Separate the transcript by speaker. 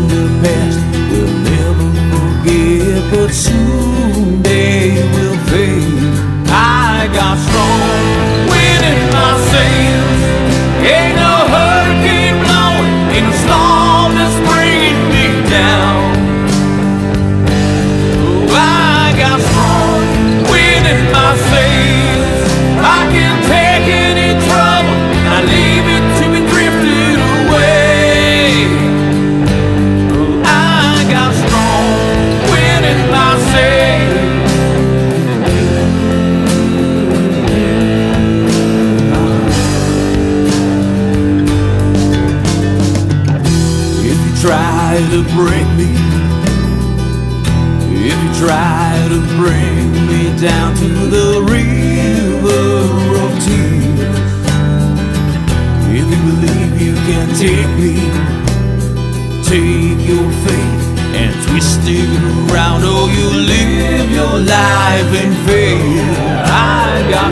Speaker 1: the past we'll never forget, but soon they will fade. I got strong wind in my sails. Ain't no hurricane blowing, ain't no storm that's bringing me down. Oh, I got strong wind in my sails. I can take any trouble and I leave it to be drifted away. Oh, I got strong wind in my sails. Try to break me, if you try to bring me down to the river of tears, if you believe you can take me, take your faith and twist it around. Oh, you live your life in fear. I got